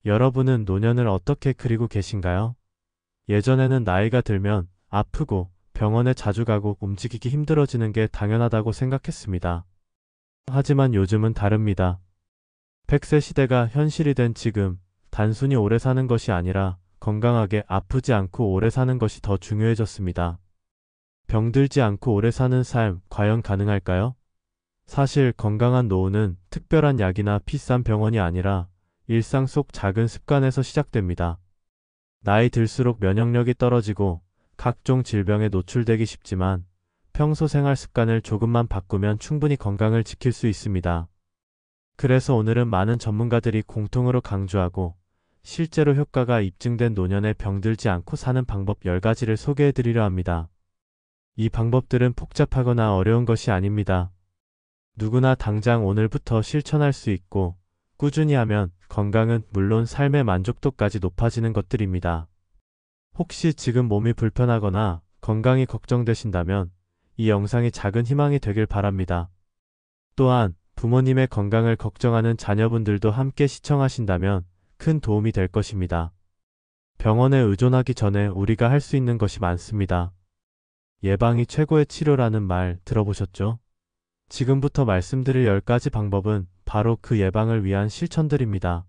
여러분은 노년을 어떻게 그리고 계신가요? 예전에는 나이가 들면 아프고 병원에 자주 가고 움직이기 힘들어지는 게 당연하다고 생각했습니다. 하지만 요즘은 다릅니다. 100세 시대가 현실이 된 지금, 단순히 오래 사는 것이 아니라 건강하게 아프지 않고 오래 사는 것이 더 중요해졌습니다. 병들지 않고 오래 사는 삶, 과연 가능할까요? 사실 건강한 노후는 특별한 약이나 비싼 병원이 아니라 일상 속 작은 습관에서 시작됩니다. 나이 들수록 면역력이 떨어지고 각종 질병에 노출되기 쉽지만 평소 생활 습관을 조금만 바꾸면 충분히 건강을 지킬 수 있습니다. 그래서 오늘은 많은 전문가들이 공통으로 강조하고 실제로 효과가 입증된 노년에 병들지 않고 사는 방법 10가지를 소개해 드리려 합니다. 이 방법들은 복잡하거나 어려운 것이 아닙니다. 누구나 당장 오늘부터 실천할 수 있고 꾸준히 하면 건강은 물론 삶의 만족도까지 높아지는 것들입니다. 혹시 지금 몸이 불편하거나 건강이 걱정되신다면 이 영상이 작은 희망이 되길 바랍니다. 또한 부모님의 건강을 걱정하는 자녀분들도 함께 시청하신다면 큰 도움이 될 것입니다. 병원에 의존하기 전에 우리가 할 수 있는 것이 많습니다. 예방이 최고의 치료라는 말 들어보셨죠? 지금부터 말씀드릴 10가지 방법은 바로 그 예방을 위한 실천들입니다.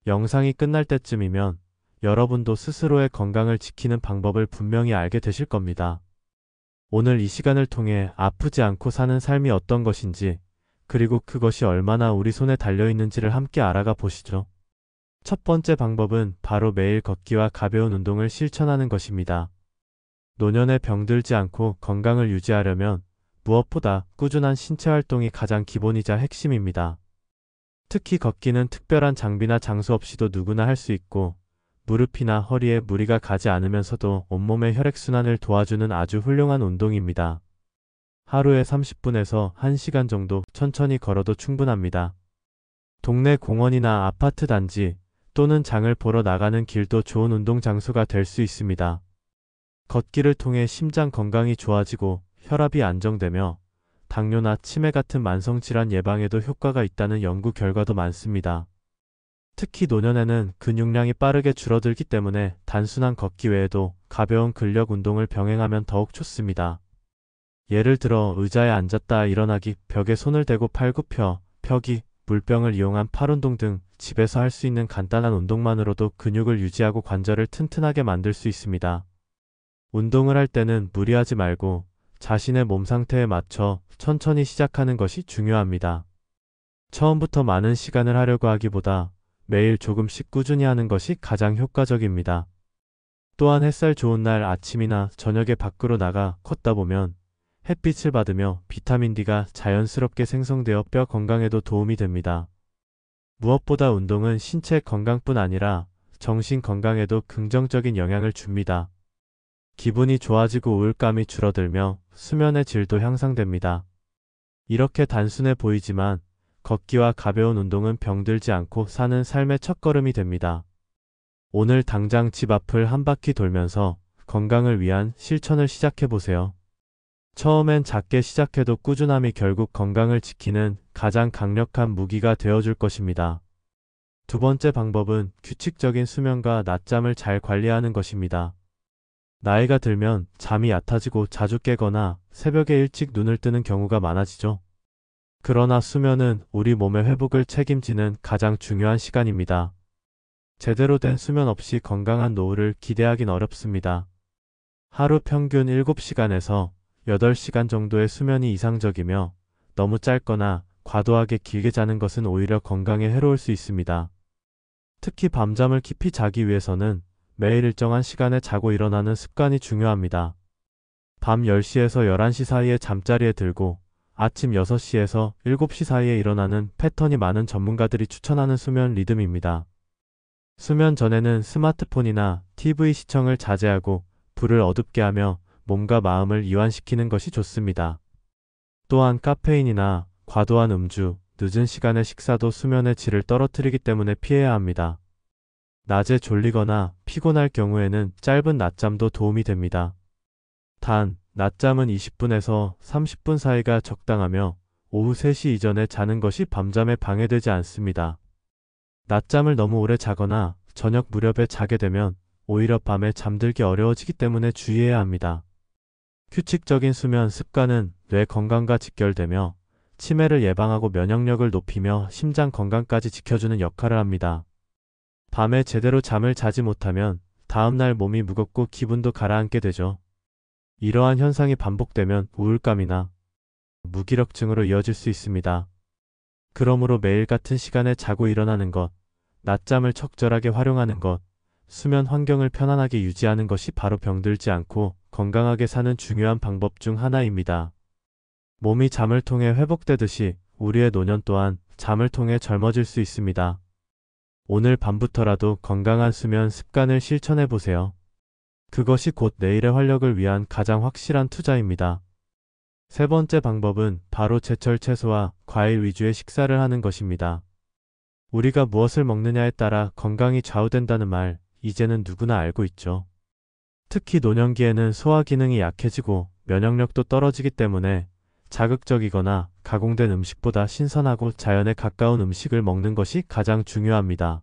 영상이 끝날 때쯤이면 여러분도 스스로의 건강을 지키는 방법을 분명히 알게 되실 겁니다. 오늘 이 시간을 통해 아프지 않고 사는 삶이 어떤 것인지, 그리고 그것이 얼마나 우리 손에 달려있는지를 함께 알아가 보시죠. 첫 번째 방법은 바로 매일 걷기와 가벼운 운동을 실천하는 것입니다. 노년에 병들지 않고 건강을 유지하려면 무엇보다 꾸준한 신체 활동이 가장 기본이자 핵심입니다. 특히 걷기는 특별한 장비나 장소 없이도 누구나 할 수 있고 무릎이나 허리에 무리가 가지 않으면서도 온몸의 혈액순환을 도와주는 아주 훌륭한 운동입니다. 하루에 30분에서 1시간 정도 천천히 걸어도 충분합니다. 동네 공원이나 아파트 단지 또는 장을 보러 나가는 길도 좋은 운동 장소가 될 수 있습니다. 걷기를 통해 심장 건강이 좋아지고 혈압이 안정되며 당뇨나 치매 같은 만성질환 예방에도 효과가 있다는 연구 결과도 많습니다. 특히 노년에는 근육량이 빠르게 줄어들기 때문에 단순한 걷기 외에도 가벼운 근력 운동을 병행하면 더욱 좋습니다. 예를 들어 의자에 앉았다 일어나기, 벽에 손을 대고 팔 굽혀 펴기, 물병을 이용한 팔 운동 등 집에서 할 수 있는 간단한 운동만으로도 근육을 유지하고 관절을 튼튼하게 만들 수 있습니다. 운동을 할 때는 무리하지 말고 자신의 몸 상태에 맞춰 천천히 시작하는 것이 중요합니다. 처음부터 많은 시간을 하려고 하기보다 매일 조금씩 꾸준히 하는 것이 가장 효과적입니다. 또한 햇살 좋은 날 아침이나 저녁에 밖으로 나가 걷다 보면 햇빛을 받으며 비타민 D가 자연스럽게 생성되어 뼈 건강에도 도움이 됩니다. 무엇보다 운동은 신체 건강뿐 아니라 정신 건강에도 긍정적인 영향을 줍니다. 기분이 좋아지고 우울감이 줄어들며 수면의 질도 향상됩니다. 이렇게 단순해 보이지만 걷기와 가벼운 운동은 병들지 않고 사는 삶의 첫걸음이 됩니다. 오늘 당장 집 앞을 한 바퀴 돌면서 건강을 위한 실천을 시작해보세요. 처음엔 작게 시작해도 꾸준함이 결국 건강을 지키는 가장 강력한 무기가 되어줄 것입니다. 두 번째 방법은 규칙적인 수면과 낮잠을 잘 관리하는 것입니다. 나이가 들면 잠이 얕아지고 자주 깨거나 새벽에 일찍 눈을 뜨는 경우가 많아지죠. 그러나 수면은 우리 몸의 회복을 책임지는 가장 중요한 시간입니다. 제대로 된 수면 없이 건강한 노후를 기대하긴 어렵습니다. 하루 평균 7시간에서 8시간 정도의 수면이 이상적이며 너무 짧거나 과도하게 길게 자는 것은 오히려 건강에 해로울 수 있습니다. 특히 밤잠을 깊이 자기 위해서는 매일 일정한 시간에 자고 일어나는 습관이 중요합니다. 밤 10시에서 11시 사이에 잠자리에 들고 아침 6시에서 7시 사이에 일어나는 패턴이 많은 전문가들이 추천하는 수면 리듬입니다. 수면 전에는 스마트폰이나 TV 시청을 자제하고 불을 어둡게 하며 몸과 마음을 이완시키는 것이 좋습니다. 또한 카페인이나 과도한 음주, 늦은 시간의 식사도 수면의 질을 떨어뜨리기 때문에 피해야 합니다. 낮에 졸리거나 피곤할 경우에는 짧은 낮잠도 도움이 됩니다. 단, 낮잠은 20분에서 30분 사이가 적당하며 오후 3시 이전에 자는 것이 밤잠에 방해되지 않습니다. 낮잠을 너무 오래 자거나 저녁 무렵에 자게 되면 오히려 밤에 잠들기 어려워지기 때문에 주의해야 합니다. 규칙적인 수면 습관은 뇌 건강과 직결되며 치매를 예방하고 면역력을 높이며 심장 건강까지 지켜주는 역할을 합니다. 밤에 제대로 잠을 자지 못하면 다음날 몸이 무겁고 기분도 가라앉게 되죠. 이러한 현상이 반복되면 우울감이나 무기력증으로 이어질 수 있습니다. 그러므로 매일 같은 시간에 자고 일어나는 것, 낮잠을 적절하게 활용하는 것, 수면 환경을 편안하게 유지하는 것이 바로 병들지 않고 건강하게 사는 중요한 방법 중 하나입니다. 몸이 잠을 통해 회복되듯이 우리의 노년 또한 잠을 통해 젊어질 수 있습니다. 오늘 밤부터라도 건강한 수면 습관을 실천해 보세요. 그것이 곧 내일의 활력을 위한 가장 확실한 투자입니다. 세 번째 방법은 바로 제철 채소와 과일 위주의 식사를 하는 것입니다. 우리가 무엇을 먹느냐에 따라 건강이 좌우된다는 말, 이제는 누구나 알고 있죠. 특히 노년기에는 소화 기능이 약해지고 면역력도 떨어지기 때문에 자극적이거나 가공된 음식보다 신선하고 자연에 가까운 음식을 먹는 것이 가장 중요합니다.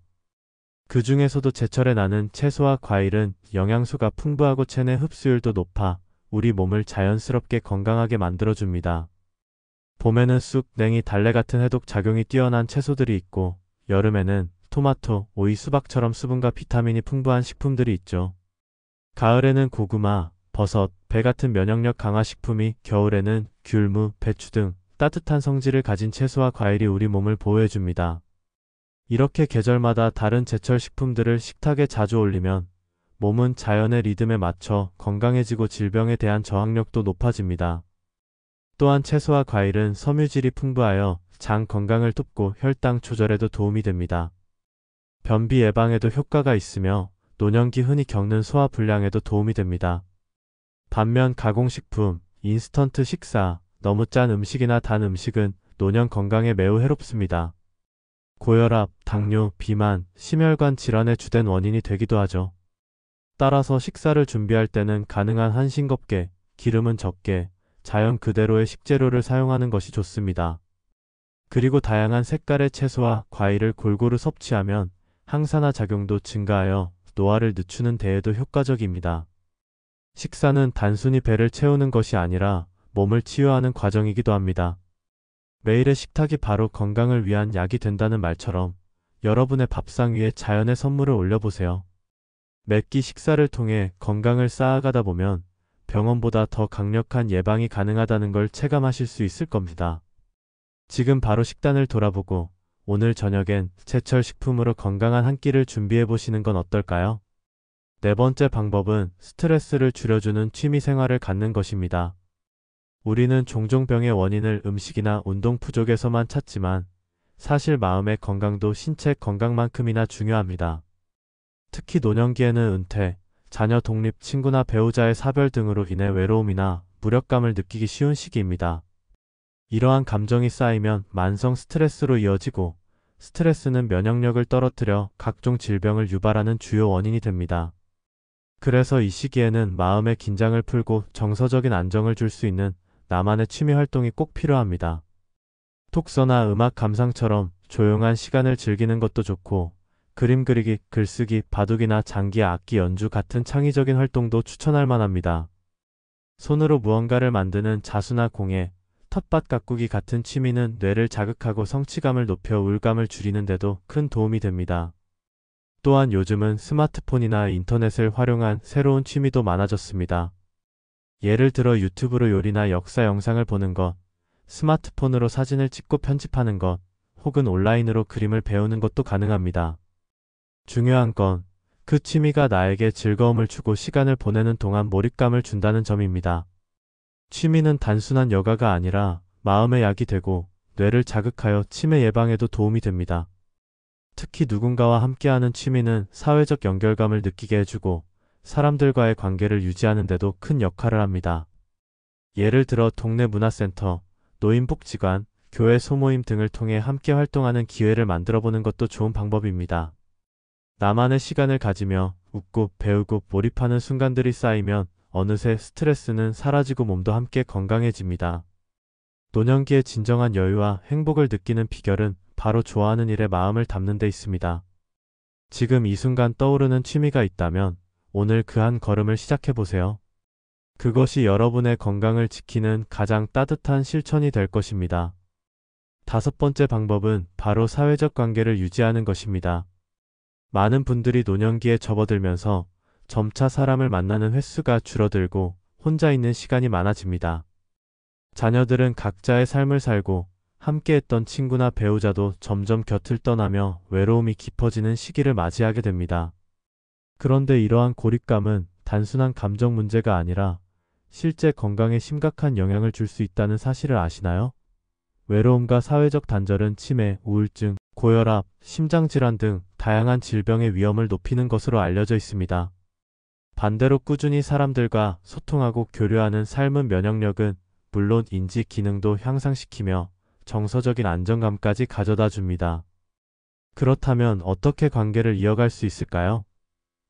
그 중에서도 제철에 나는 채소와 과일은 영양소가 풍부하고 체내 흡수율도 높아 우리 몸을 자연스럽게 건강하게 만들어줍니다. 봄에는 쑥, 냉이, 달래 같은 해독 작용이 뛰어난 채소들이 있고 여름에는 토마토, 오이, 수박처럼 수분과 비타민이 풍부한 식품들이 있죠. 가을에는 고구마, 버섯, 배 같은 면역력 강화 식품이, 겨울에는 귤, 무, 배추 등 따뜻한 성질을 가진 채소와 과일이 우리 몸을 보호해줍니다. 이렇게 계절마다 다른 제철 식품들을 식탁에 자주 올리면 몸은 자연의 리듬에 맞춰 건강해지고 질병에 대한 저항력도 높아집니다. 또한 채소와 과일은 섬유질이 풍부하여 장 건강을 돕고 혈당 조절에도 도움이 됩니다. 변비 예방에도 효과가 있으며 노년기 흔히 겪는 소화 불량에도 도움이 됩니다. 반면 가공식품, 인스턴트 식사, 너무 짠 음식이나 단 음식은 노년 건강에 매우 해롭습니다. 고혈압, 당뇨, 비만, 심혈관 질환의 주된 원인이 되기도 하죠. 따라서 식사를 준비할 때는 가능한 한 싱겁게, 기름은 적게, 자연 그대로의 식재료를 사용하는 것이 좋습니다. 그리고 다양한 색깔의 채소와 과일을 골고루 섭취하면 항산화 작용도 증가하여 노화를 늦추는 데에도 효과적입니다. 식사는 단순히 배를 채우는 것이 아니라 몸을 치유하는 과정이기도 합니다. 매일의 식탁이 바로 건강을 위한 약이 된다는 말처럼 여러분의 밥상 위에 자연의 선물을 올려보세요. 매끼 식사를 통해 건강을 쌓아가다 보면 병원보다 더 강력한 예방이 가능하다는 걸 체감하실 수 있을 겁니다. 지금 바로 식단을 돌아보고 오늘 저녁엔 제철 식품으로 건강한 한 끼를 준비해 보시는 건 어떨까요? 네 번째 방법은 스트레스를 줄여주는 취미 생활을 갖는 것입니다. 우리는 종종 병의 원인을 음식이나 운동 부족에서만 찾지만 사실 마음의 건강도 신체 건강만큼이나 중요합니다. 특히 노년기에는 은퇴, 자녀 독립, 친구나 배우자의 사별 등으로 인해 외로움이나 무력감을 느끼기 쉬운 시기입니다. 이러한 감정이 쌓이면 만성 스트레스로 이어지고 스트레스는 면역력을 떨어뜨려 각종 질병을 유발하는 주요 원인이 됩니다. 그래서 이 시기에는 마음의 긴장을 풀고 정서적인 안정을 줄 수 있는 나만의 취미 활동이 꼭 필요합니다. 독서나 음악 감상처럼 조용한 시간을 즐기는 것도 좋고 그림 그리기, 글쓰기, 바둑이나 장기 악기 연주 같은 창의적인 활동도 추천할 만합니다. 손으로 무언가를 만드는 자수나 공예, 텃밭 가꾸기 같은 취미는 뇌를 자극하고 성취감을 높여 우울감을 줄이는 데도 큰 도움이 됩니다. 또한 요즘은 스마트폰이나 인터넷을 활용한 새로운 취미도 많아졌습니다. 예를 들어 유튜브로 요리나 역사 영상을 보는 것, 스마트폰으로 사진을 찍고 편집하는 것, 혹은 온라인으로 그림을 배우는 것도 가능합니다. 중요한 건 그 취미가 나에게 즐거움을 주고 시간을 보내는 동안 몰입감을 준다는 점입니다. 취미는 단순한 여가가 아니라 마음의 약이 되고 뇌를 자극하여 치매 예방에도 도움이 됩니다. 특히 누군가와 함께하는 취미는 사회적 연결감을 느끼게 해주고 사람들과의 관계를 유지하는 데도 큰 역할을 합니다. 예를 들어 동네 문화센터, 노인복지관, 교회 소모임 등을 통해 함께 활동하는 기회를 만들어보는 것도 좋은 방법입니다. 나만의 시간을 가지며 웃고 배우고 몰입하는 순간들이 쌓이면 어느새 스트레스는 사라지고 몸도 함께 건강해집니다. 노년기의 진정한 여유와 행복을 느끼는 비결은 바로 좋아하는 일에 마음을 담는 데 있습니다. 지금 이 순간 떠오르는 취미가 있다면 오늘 그 한 걸음을 시작해 보세요. 그것이 여러분의 건강을 지키는 가장 따뜻한 실천이 될 것입니다. 다섯 번째 방법은 바로 사회적 관계를 유지하는 것입니다. 많은 분들이 노년기에 접어들면서 점차 사람을 만나는 횟수가 줄어들고 혼자 있는 시간이 많아집니다. 자녀들은 각자의 삶을 살고 함께했던 친구나 배우자도 점점 곁을 떠나며 외로움이 깊어지는 시기를 맞이하게 됩니다. 그런데 이러한 고립감은 단순한 감정 문제가 아니라 실제 건강에 심각한 영향을 줄 수 있다는 사실을 아시나요? 외로움과 사회적 단절은 치매, 우울증, 고혈압, 심장질환 등 다양한 질병의 위험을 높이는 것으로 알려져 있습니다. 반대로 꾸준히 사람들과 소통하고 교류하는 삶은 면역력은 물론 인지 기능도 향상시키며 정서적인 안정감까지 가져다 줍니다. 그렇다면 어떻게 관계를 이어갈 수 있을까요?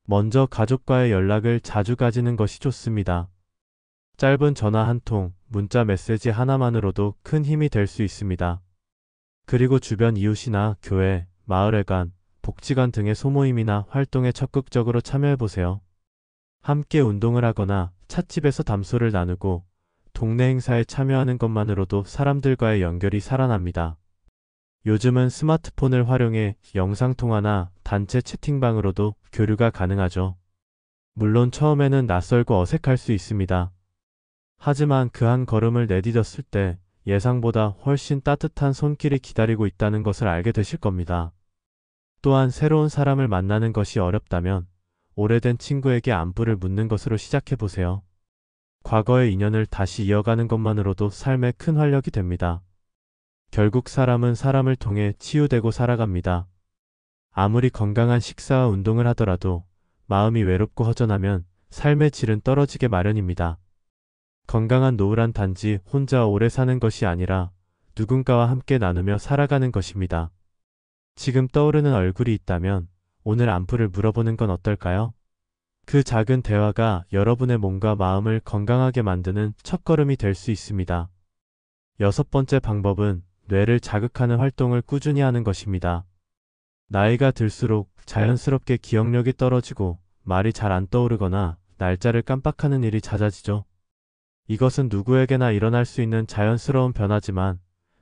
먼저 가족과의 연락을 자주 가지는 것이 좋습니다. 짧은 전화 한 통, 문자 메시지 하나만으로도 큰 힘이 될 수 있습니다. 그리고 주변 이웃이나 교회, 마을회관, 복지관 등의 소모임이나 활동에 적극적으로 참여해보세요. 함께 운동을 하거나 찻집에서 담소를 나누고 동네 행사에 참여하는 것만으로도 사람들과의 연결이 살아납니다. 요즘은 스마트폰을 활용해 영상통화나 단체 채팅방으로도 교류가 가능하죠. 물론 처음에는 낯설고 어색할 수 있습니다. 하지만 그 한 걸음을 내디뎠을 때 예상보다 훨씬 따뜻한 손길이 기다리고 있다는 것을 알게 되실 겁니다. 또한 새로운 사람을 만나는 것이 어렵다면 오래된 친구에게 안부를 묻는 것으로 시작해보세요. 과거의 인연을 다시 이어가는 것만으로도 삶에 큰 활력이 됩니다. 결국 사람은 사람을 통해 치유되고 살아갑니다. 아무리 건강한 식사와 운동을 하더라도 마음이 외롭고 허전하면 삶의 질은 떨어지게 마련입니다. 건강한 노후란 단지 혼자 오래 사는 것이 아니라 누군가와 함께 나누며 살아가는 것입니다. 지금 떠오르는 얼굴이 있다면 오늘 안부를 물어보는 건 어떨까요? 그 작은 대화가 여러분의 몸과 마음을 건강하게 만드는 첫걸음이 될 수 있습니다. 여섯 번째 방법은 뇌를 자극하는 활동을 꾸준히 하는 것입니다. 나이가 들수록 자연스럽게 기억력이 떨어지고 말이 잘 안 떠오르거나 날짜를 깜빡하는 일이 잦아지죠. 이것은 누구에게나 일어날 수 있는 자연스러운 변화지만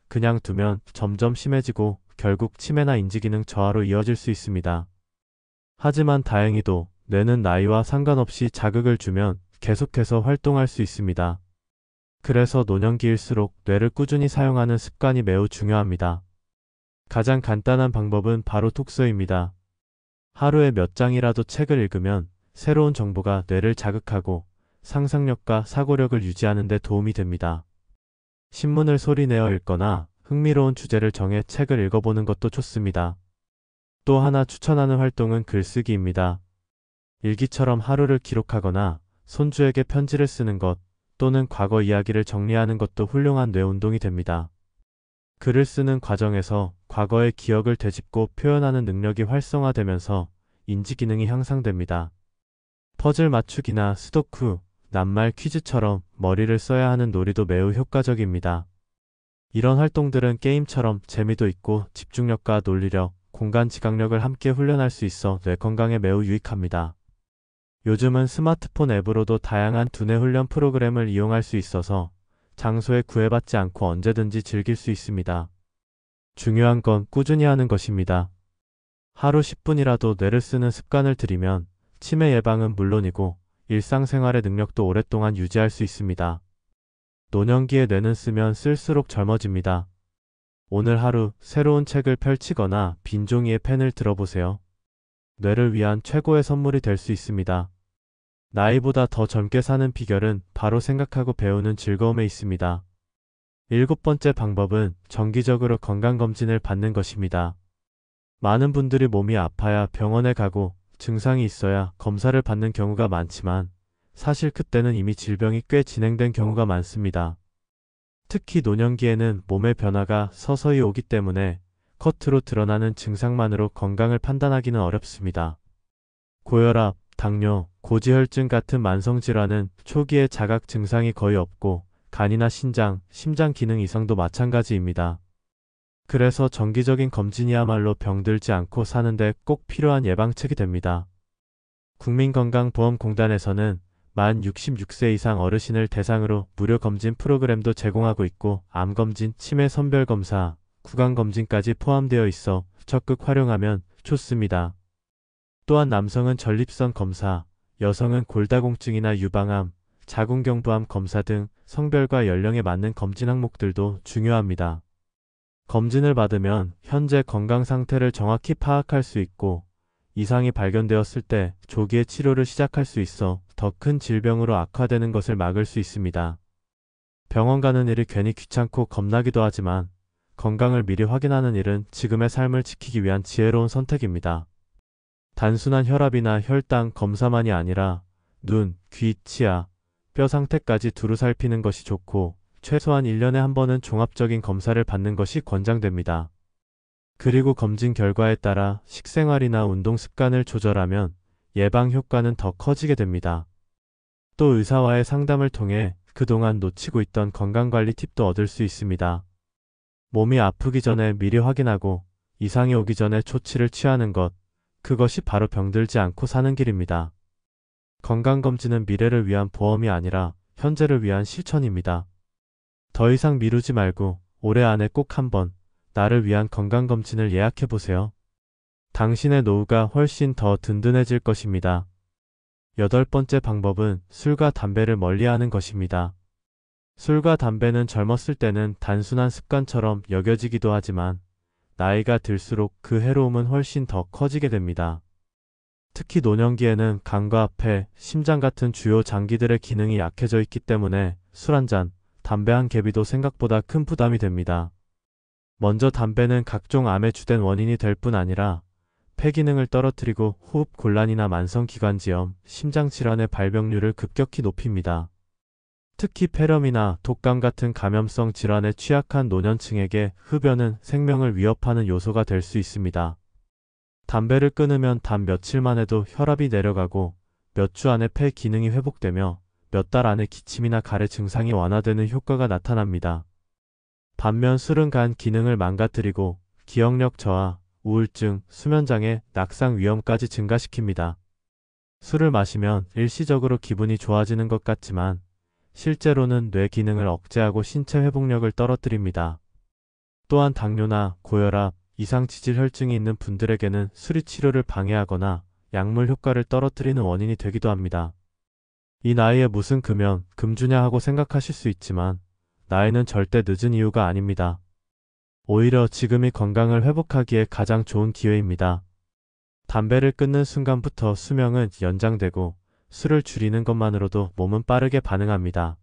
그냥 두면 점점 심해지고 결국 치매나 인지기능 저하로 이어질 수 있습니다. 하지만 다행히도 뇌는 나이와 상관없이 자극을 주면 계속해서 활동할 수 있습니다. 그래서 노년기일수록 뇌를 꾸준히 사용하는 습관이 매우 중요합니다. 가장 간단한 방법은 바로 독서입니다. 하루에 몇 장이라도 책을 읽으면 새로운 정보가 뇌를 자극하고 상상력과 사고력을 유지하는 데 도움이 됩니다. 신문을 소리내어 읽거나 흥미로운 주제를 정해 책을 읽어보는 것도 좋습니다. 또 하나 추천하는 활동은 글쓰기입니다. 일기처럼 하루를 기록하거나 손주에게 편지를 쓰는 것 또는 과거 이야기를 정리하는 것도 훌륭한 뇌 운동이 됩니다. 글을 쓰는 과정에서 과거의 기억을 되짚고 표현하는 능력이 활성화되면서 인지 기능이 향상됩니다. 퍼즐 맞추기나 수도쿠, 낱말 퀴즈처럼 머리를 써야 하는 놀이도 매우 효과적입니다. 이런 활동들은 게임처럼 재미도 있고 집중력과 논리력, 공간 지각력을 함께 훈련할 수 있어 뇌 건강에 매우 유익합니다. 요즘은 스마트폰 앱으로도 다양한 두뇌 훈련 프로그램을 이용할 수 있어서 장소에 구애받지 않고 언제든지 즐길 수 있습니다. 중요한 건 꾸준히 하는 것입니다. 하루 10분이라도 뇌를 쓰는 습관을 들이면 치매 예방은 물론이고 일상생활의 능력도 오랫동안 유지할 수 있습니다. 노년기에 뇌는 쓰면 쓸수록 젊어집니다. 오늘 하루 새로운 책을 펼치거나 빈 종이에 펜을 들어보세요. 뇌를 위한 최고의 선물이 될 수 있습니다. 나이보다 더 젊게 사는 비결은 바로 생각하고 배우는 즐거움에 있습니다. 일곱 번째 방법은 정기적으로 건강검진을 받는 것입니다. 많은 분들이 몸이 아파야 병원에 가고 증상이 있어야 검사를 받는 경우가 많지만 사실 그때는 이미 질병이 꽤 진행된 경우가 많습니다. 특히 노년기에는 몸의 변화가 서서히 오기 때문에 겉으로 드러나는 증상만으로 건강을 판단하기는 어렵습니다. 고혈압, 당뇨, 고지혈증 같은 만성질환은 초기에 자각 증상이 거의 없고 간이나 신장, 심장 기능 이상도 마찬가지입니다. 그래서 정기적인 검진이야말로 병들지 않고 사는데 꼭 필요한 예방책이 됩니다. 국민건강보험공단에서는 만 66세 이상 어르신을 대상으로 무료 검진 프로그램도 제공하고 있고 암검진, 치매 선별검사, 구강검진까지 포함되어 있어 적극 활용하면 좋습니다. 또한 남성은 전립선 검사, 여성은 골다공증이나 유방암, 자궁경부암 검사 등 성별과 연령에 맞는 검진 항목들도 중요합니다. 검진을 받으면 현재 건강 상태를 정확히 파악할 수 있고 이상이 발견되었을 때 조기에 치료를 시작할 수 있어 더 큰 질병으로 악화되는 것을 막을 수 있습니다. 병원 가는 일이 괜히 귀찮고 겁나기도 하지만 건강을 미리 확인하는 일은 지금의 삶을 지키기 위한 지혜로운 선택입니다. 단순한 혈압이나 혈당 검사만이 아니라 눈, 귀, 치아, 뼈 상태까지 두루 살피는 것이 좋고 최소한 1년에 한 번은 종합적인 검사를 받는 것이 권장됩니다. 그리고 검진 결과에 따라 식생활이나 운동 습관을 조절하면 예방 효과는 더 커지게 됩니다. 또 의사와의 상담을 통해 그동안 놓치고 있던 건강관리 팁도 얻을 수 있습니다. 몸이 아프기 전에 미리 확인하고 이상이 오기 전에 조치를 취하는 것, 그것이 바로 병들지 않고 사는 길입니다. 건강검진은 미래를 위한 보험이 아니라 현재를 위한 실천입니다. 더 이상 미루지 말고 올해 안에 꼭 한번 나를 위한 건강검진을 예약해보세요. 당신의 노후가 훨씬 더 든든해질 것입니다. 8번째 방법은 술과 담배를 멀리하는 것입니다. 술과 담배는 젊었을 때는 단순한 습관처럼 여겨지기도 하지만 나이가 들수록 그 해로움은 훨씬 더 커지게 됩니다. 특히 노년기에는 간과 폐, 심장 같은 주요 장기들의 기능이 약해져 있기 때문에 술 한 잔, 담배 한 개비도 생각보다 큰 부담이 됩니다. 먼저 담배는 각종 암의 주된 원인이 될 뿐 아니라 폐 기능을 떨어뜨리고 호흡 곤란이나 만성기관지염, 심장질환의 발병률을 급격히 높입니다. 특히 폐렴이나 독감 같은 감염성 질환에 취약한 노년층에게 흡연은 생명을 위협하는 요소가 될 수 있습니다. 담배를 끊으면 단 며칠 만에도 혈압이 내려가고 몇 주 안에 폐 기능이 회복되며 몇 달 안에 기침이나 가래 증상이 완화되는 효과가 나타납니다. 반면 술은 간 기능을 망가뜨리고 기억력 저하, 우울증, 수면장애, 낙상 위험까지 증가시킵니다. 술을 마시면 일시적으로 기분이 좋아지는 것 같지만 실제로는 뇌 기능을 억제하고 신체 회복력을 떨어뜨립니다. 또한 당뇨나 고혈압, 이상치질 혈증이 있는 분들에게는 술이 치료를 방해하거나 약물 효과를 떨어뜨리는 원인이 되기도 합니다. 이 나이에 무슨 금연, 금주냐 하고 생각하실 수 있지만 나이는 절대 늦은 이유가 아닙니다. 오히려 지금이 건강을 회복하기에 가장 좋은 기회입니다. 담배를 끊는 순간부터 수명은 연장되고 술을 줄이는 것만으로도 몸은 빠르게 반응합니다.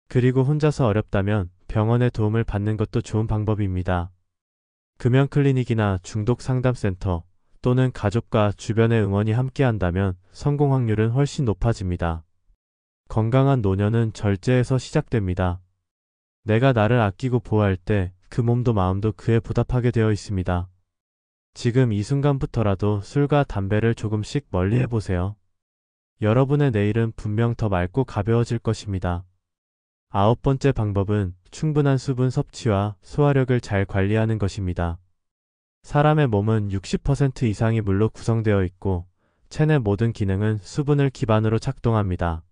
그리고 혼자서 어렵다면 병원의 도움을 받는 것도 좋은 방법입니다. 금연 클리닉이나 중독 상담센터 또는 가족과 주변의 응원이 함께한다면 성공 확률은 훨씬 높아집니다. 건강한 노년은 절제에서 시작됩니다. 내가 나를 아끼고 보호할 때 그 몸도 마음도 그에 보답하게 되어 있습니다. 지금 이 순간부터라도 술과 담배를 조금씩 멀리 해보세요. 여러분의 내일은 분명 더 맑고 가벼워질 것입니다. 9번째 방법은 충분한 수분 섭취와 소화력을 잘 관리하는 것입니다. 사람의 몸은 60% 이상이 물로 구성되어 있고 체내 모든 기능은 수분을 기반으로 작동합니다.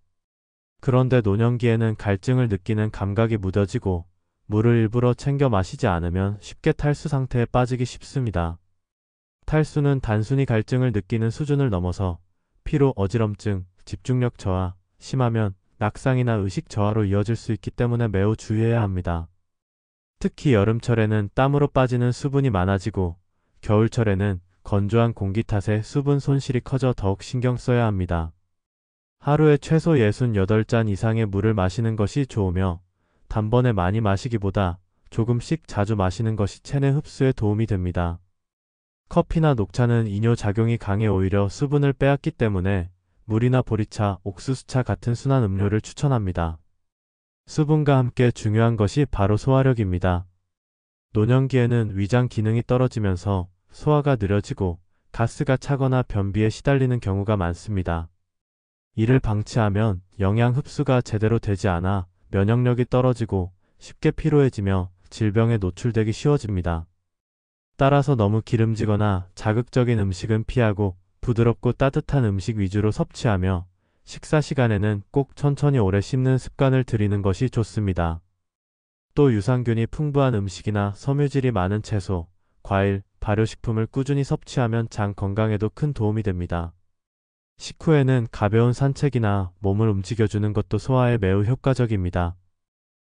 그런데 노년기에는 갈증을 느끼는 감각이 무뎌지고 물을 일부러 챙겨 마시지 않으면 쉽게 탈수 상태에 빠지기 쉽습니다. 탈수는 단순히 갈증을 느끼는 수준을 넘어서 피로, 어지럼증, 집중력 저하, 심하면 낙상이나 의식 저하로 이어질 수 있기 때문에 매우 주의해야 합니다. 특히 여름철에는 땀으로 빠지는 수분이 많아지고 겨울철에는 건조한 공기 탓에 수분 손실이 커져 더욱 신경 써야 합니다. 하루에 최소 68잔 이상의 물을 마시는 것이 좋으며 단번에 많이 마시기보다 조금씩 자주 마시는 것이 체내 흡수에 도움이 됩니다. 커피나 녹차는 이뇨작용이 강해 오히려 수분을 빼앗기 때문에 물이나 보리차, 옥수수차 같은 순한 음료를 추천합니다. 수분과 함께 중요한 것이 바로 소화력입니다. 노년기에는 위장 기능이 떨어지면서 소화가 느려지고 가스가 차거나 변비에 시달리는 경우가 많습니다. 이를 방치하면 영양 흡수가 제대로 되지 않아 면역력이 떨어지고 쉽게 피로해지며 질병에 노출되기 쉬워집니다. 따라서 너무 기름지거나 자극적인 음식은 피하고 부드럽고 따뜻한 음식 위주로 섭취하며 식사 시간에는 꼭 천천히 오래 씹는 습관을 들이는 것이 좋습니다. 또 유산균이 풍부한 음식이나 섬유질이 많은 채소, 과일, 발효식품을 꾸준히 섭취하면 장 건강에도 큰 도움이 됩니다. 식후에는 가벼운 산책이나 몸을 움직여주는 것도 소화에 매우 효과적입니다.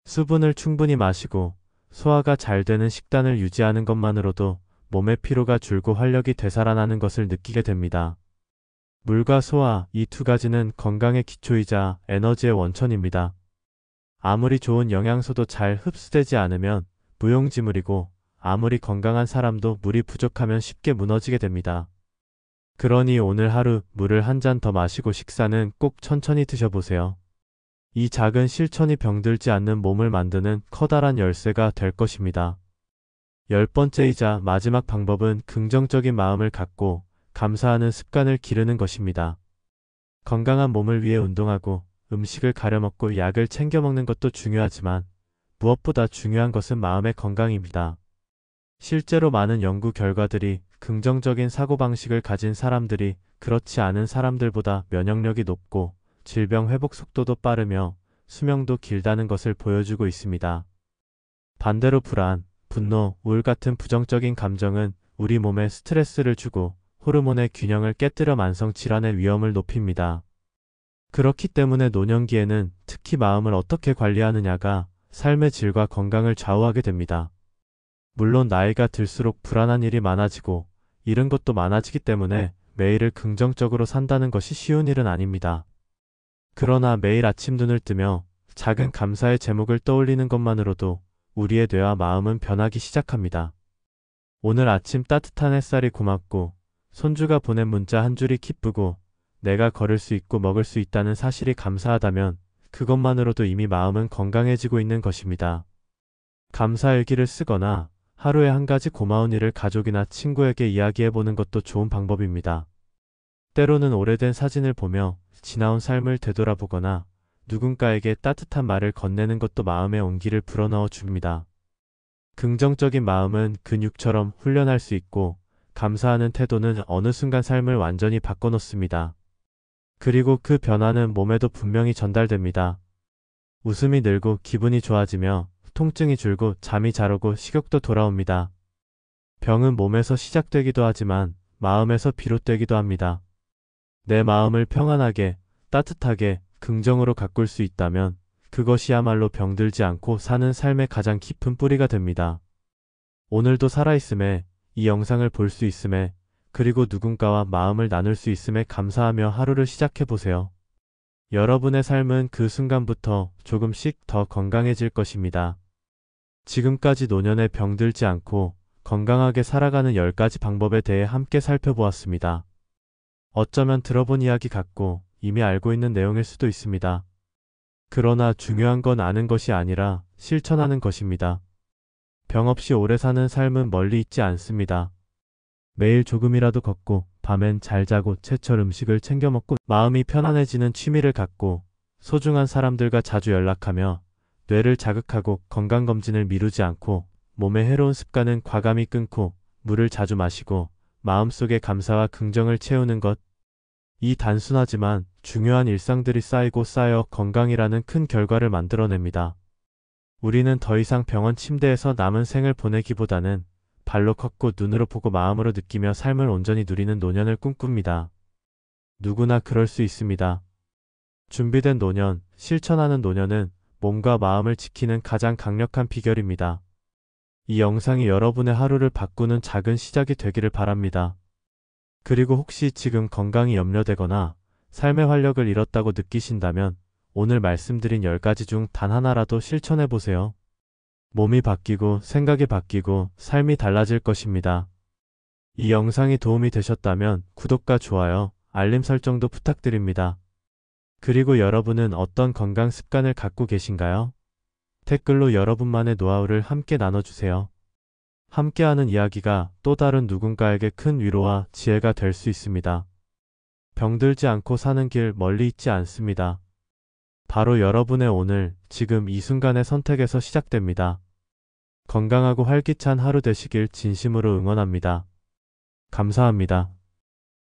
수분을 충분히 마시고 소화가 잘 되는 식단을 유지하는 것만으로도 몸의 피로가 줄고 활력이 되살아나는 것을 느끼게 됩니다. 물과 소화, 이 두 가지는 건강의 기초이자 에너지의 원천입니다. 아무리 좋은 영양소도 잘 흡수되지 않으면 무용지물이고, 아무리 건강한 사람도 물이 부족하면 쉽게 무너지게 됩니다. 그러니 오늘 하루 물을 한 잔 더 마시고 식사는 꼭 천천히 드셔보세요. 이 작은 실천이 병들지 않는 몸을 만드는 커다란 열쇠가 될 것입니다. 10번째이자 마지막 방법은 긍정적인 마음을 갖고 감사하는 습관을 기르는 것입니다. 건강한 몸을 위해 운동하고 음식을 가려 먹고 약을 챙겨 먹는 것도 중요하지만 무엇보다 중요한 것은 마음의 건강입니다. 실제로 많은 연구 결과들이 긍정적인 사고방식을 가진 사람들이 그렇지 않은 사람들보다 면역력이 높고 질병 회복 속도도 빠르며 수명도 길다는 것을 보여주고 있습니다. 반대로 불안, 분노, 우울 같은 부정적인 감정은 우리 몸에 스트레스를 주고 호르몬의 균형을 깨뜨려 만성 질환의 위험을 높입니다. 그렇기 때문에 노년기에는 특히 마음을 어떻게 관리하느냐가 삶의 질과 건강을 좌우하게 됩니다. 물론 나이가 들수록 불안한 일이 많아지고 잃은 것도 많아지기 때문에 매일을 긍정적으로 산다는 것이 쉬운 일은 아닙니다. 그러나 매일 아침 눈을 뜨며 작은 감사의 제목을 떠올리는 것만으로도 우리의 뇌와 마음은 변하기 시작합니다. 오늘 아침 따뜻한 햇살이 고맙고 손주가 보낸 문자 한 줄이 기쁘고 내가 걸을 수 있고 먹을 수 있다는 사실이 감사하다면 그것만으로도 이미 마음은 건강해지고 있는 것입니다. 감사일기를 쓰거나 하루에 한 가지 고마운 일을 가족이나 친구에게 이야기해보는 것도 좋은 방법입니다. 때로는 오래된 사진을 보며 지나온 삶을 되돌아보거나 누군가에게 따뜻한 말을 건네는 것도 마음의 온기를 불어넣어 줍니다. 긍정적인 마음은 근육처럼 훈련할 수 있고 감사하는 태도는 어느 순간 삶을 완전히 바꿔놓습니다. 그리고 그 변화는 몸에도 분명히 전달됩니다. 웃음이 늘고 기분이 좋아지며 통증이 줄고 잠이 잘 오고 식욕도 돌아옵니다. 병은 몸에서 시작되기도 하지만 마음에서 비롯되기도 합니다. 내 마음을 평안하게, 따뜻하게, 긍정으로 가꿀 수 있다면 그것이야말로 병들지 않고 사는 삶의 가장 깊은 뿌리가 됩니다. 오늘도 살아있음에, 이 영상을 볼 수 있음에, 그리고 누군가와 마음을 나눌 수 있음에 감사하며 하루를 시작해보세요. 여러분의 삶은 그 순간부터 조금씩 더 건강해질 것입니다. 지금까지 노년에 병들지 않고 건강하게 살아가는 10가지 방법에 대해 함께 살펴보았습니다. 어쩌면 들어본 이야기 같고 이미 알고 있는 내용일 수도 있습니다. 그러나 중요한 건 아는 것이 아니라 실천하는 것입니다. 병 없이 오래 사는 삶은 멀리 있지 않습니다. 매일 조금이라도 걷고 밤엔 잘 자고 제철 음식을 챙겨 먹고 마음이 편안해지는 취미를 갖고 소중한 사람들과 자주 연락하며 뇌를 자극하고 건강검진을 미루지 않고 몸에 해로운 습관은 과감히 끊고 물을 자주 마시고 마음속에 감사와 긍정을 채우는 것. 이 단순하지만 중요한 일상들이 쌓이고 쌓여 건강이라는 큰 결과를 만들어냅니다. 우리는 더 이상 병원 침대에서 남은 생을 보내기보다는 발로 걷고 눈으로 보고 마음으로 느끼며 삶을 온전히 누리는 노년을 꿈꿉니다. 누구나 그럴 수 있습니다. 준비된 노년, 실천하는 노년은 몸과 마음을 지키는 가장 강력한 비결입니다. 이 영상이 여러분의 하루를 바꾸는 작은 시작이 되기를 바랍니다. 그리고 혹시 지금 건강이 염려되거나 삶의 활력을 잃었다고 느끼신다면 오늘 말씀드린 10가지 중 단 하나라도 실천해보세요. 몸이 바뀌고 생각이 바뀌고 삶이 달라질 것입니다. 이 영상이 도움이 되셨다면 구독과 좋아요, 알림 설정도 부탁드립니다. 그리고 여러분은 어떤 건강 습관을 갖고 계신가요? 댓글로 여러분만의 노하우를 함께 나눠주세요. 함께하는 이야기가 또 다른 누군가에게 큰 위로와 지혜가 될 수 있습니다. 병들지 않고 사는 길 멀리 있지 않습니다. 바로 여러분의 오늘, 지금 이 순간의 선택에서 시작됩니다. 건강하고 활기찬 하루 되시길 진심으로 응원합니다. 감사합니다.